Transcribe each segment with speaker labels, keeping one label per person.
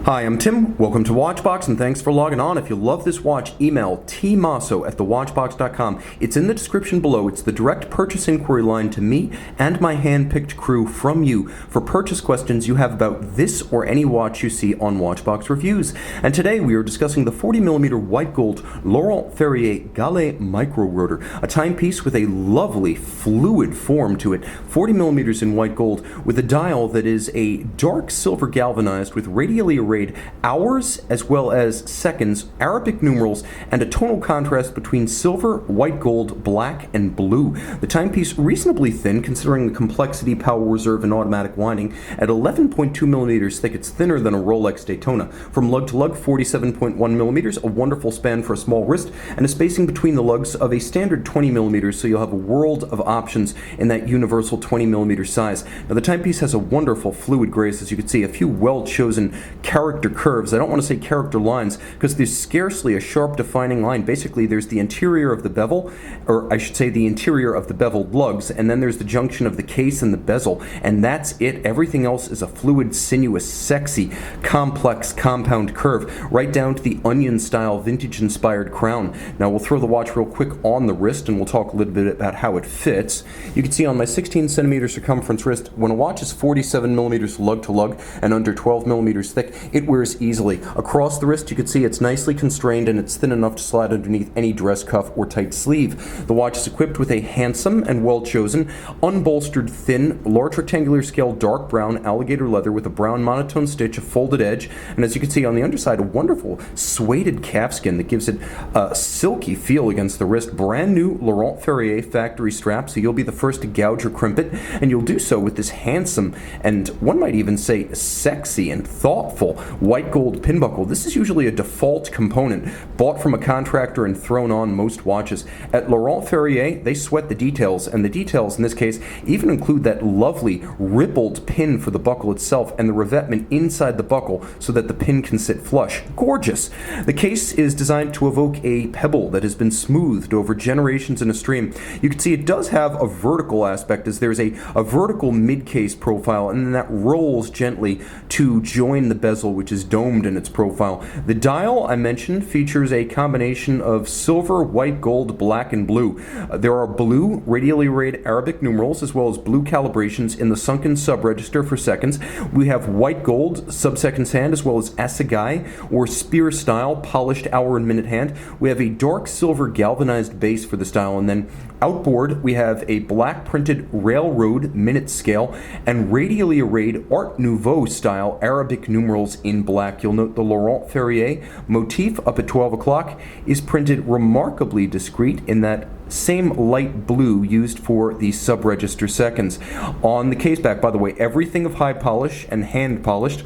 Speaker 1: Hi, I'm Tim. Welcome to Watchbox, and thanks for logging on. If you love this watch, email tmosso@thewatchbox.com. It's in the description below. It's the direct purchase inquiry line to me and my hand-picked crew from you for purchase questions you have about this or any watch you see on Watchbox Reviews. And today we are discussing the 40mm white gold Laurent Ferrier Galet Micro-Rotor, a timepiece with a lovely fluid form to it, 40mm in white gold, with a dial that is a dark silver galvanized with radially arrayed hours as well as seconds, Arabic numerals, and a tonal contrast between silver, white gold, black, and blue. The timepiece reasonably thin considering the complexity, power reserve, and automatic winding. At 11.2 millimeters thick, it's thinner than a Rolex Daytona. From lug to lug, 47.1 millimeters, a wonderful span for a small wrist, and a spacing between the lugs of a standard 20 millimeters, so you'll have a world of options in that universal 20 millimeter size. Now the timepiece has a wonderful fluid grace, as you can see, a few well-chosen character curves. I don't want to say character lines because there's scarcely a sharp defining line. Basically, there's the interior of the bevel, or I should say the interior of the beveled lugs, and then there's the junction of the case and the bezel, and that's it. Everything else is a fluid, sinuous, sexy, complex, compound curve, right down to the onion-style, vintage-inspired crown. Now, we'll throw the watch real quick on the wrist, and we'll talk a little bit about how it fits. You can see on my 16 centimeter circumference wrist, when a watch is 47 millimeters lug to lug and under 12 millimeters thick, it wears easily. Across the wrist, you can see it's nicely constrained and it's thin enough to slide underneath any dress cuff or tight sleeve. The watch is equipped with a handsome and well-chosen, unbolstered, thin, large rectangular scale dark brown alligator leather with a brown monotone stitch, a folded edge, and as you can see on the underside, a wonderful suede calfskin that gives it a silky feel against the wrist. Brand new Laurent Ferrier factory strap, so you'll be the first to gouge or crimp it, and you'll do so with this handsome and one might even say sexy and thoughtful white gold pin buckle. This is usually a default component bought from a contractor and thrown on most watches. At Laurent Ferrier, they sweat the details, and the details in this case even include that lovely rippled pin for the buckle itself and the revetment inside the buckle so that the pin can sit flush. Gorgeous! The case is designed to evoke a pebble that has been smoothed over generations in a stream. You can see it does have a vertical aspect, as there's a vertical mid-case profile, and then that rolls gently to join the bezel, which is domed in its profile. The dial I mentioned features a combination of silver, white, gold, black, and blue. There are blue radially arrayed Arabic numerals as well as blue calibrations in the sunken sub-register for seconds. We have white gold sub-seconds hand as well as assegai or spear style polished hour and minute hand. We have a dark silver galvanized base for this dial, and then outboard we have a black printed railroad minute scale and radially arrayed Art Nouveau style Arabic numerals in black. You'll note the Laurent Ferrier motif up at 12 o'clock is printed remarkably discreet in that same light blue used for the sub-register seconds. On the case back, by the way, everything of high polish and hand polished.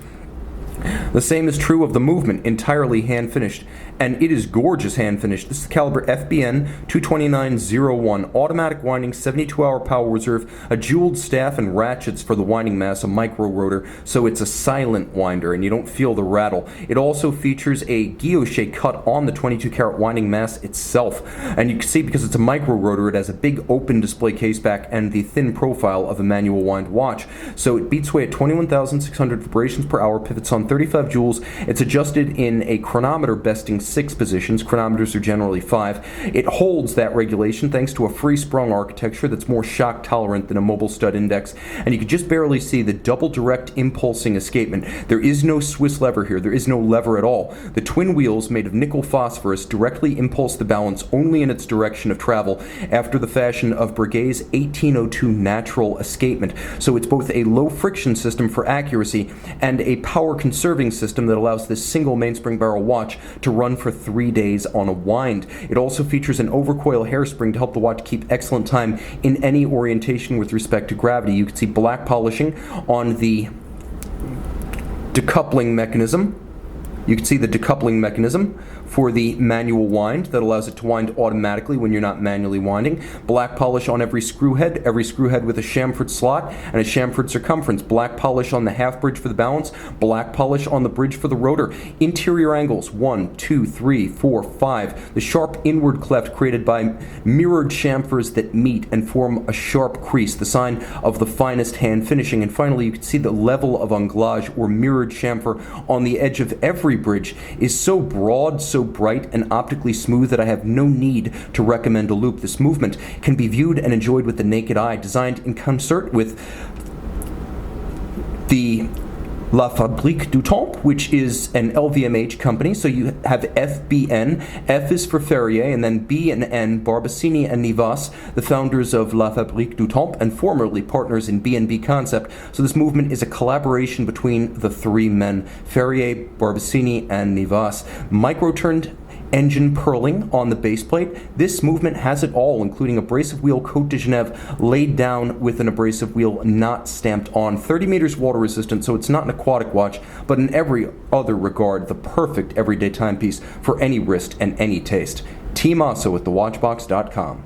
Speaker 1: The same is true of the movement, entirely hand finished, and it is gorgeous hand finished. This is the caliber FBN 22901, automatic winding, 72-hour power reserve, a jeweled staff and ratchets for the winding mass, a micro rotor, so it's a silent winder and you don't feel the rattle. It also features a guilloche cut on the 22-karat winding mass itself, and you can see because it's a micro rotor, it has a big open display case back and the thin profile of a manual wind watch. So it beats away at 21,600 vibrations per hour, pivots on 35 joules. It's adjusted in a chronometer besting 6 positions. Chronometers are generally 5. It holds that regulation thanks to a free sprung architecture that's more shock tolerant than a mobile stud index, and you can just barely see the double direct impulsing escapement. There is no Swiss lever here. There is no lever at all. The twin wheels made of nickel phosphorus directly impulse the balance only in its direction of travel, after the fashion of Breguet's 1802 natural escapement. So it's both a low friction system for accuracy and a power conserving system that allows this single mainspring barrel watch to run for 3 days on a wind. It also features an overcoil hairspring to help the watch keep excellent time in any orientation with respect to gravity. You can see black polishing on the decoupling mechanism. You can see the decoupling mechanism for the manual wind that allows it to wind automatically when you're not manually winding. Black polish on every screw head with a chamfered slot and a chamfered circumference. Black polish on the half bridge for the balance. Black polish on the bridge for the rotor. Interior angles 1, 2, 3, 4, 5. The sharp inward cleft created by mirrored chamfers that meet and form a sharp crease, the sign of the finest hand finishing. And finally, you can see the level of anglage or mirrored chamfer on the edge of every bridge is so broad, so bright, and optically smooth that I have no need to recommend a loop. This movement can be viewed and enjoyed with the naked eye, designed in concert with the La Fabrique du Temps, which is an LVMH company. So you have FBN, F is for Ferrier, and then B and N, Barbacini and Nivas, the founders of La Fabrique du Temps and formerly partners in B&B Concept. So this movement is a collaboration between the three men, Ferrier, Barbacini, and Nivas. Micro-turned engine purling on the base plate. This movement has it all, including abrasive wheel Côte de Genève laid down with an abrasive wheel not stamped on. 30 meters water resistant, so it's not an aquatic watch, but in every other regard, the perfect everyday timepiece for any wrist and any taste. Tim Mosso at thewatchbox.com.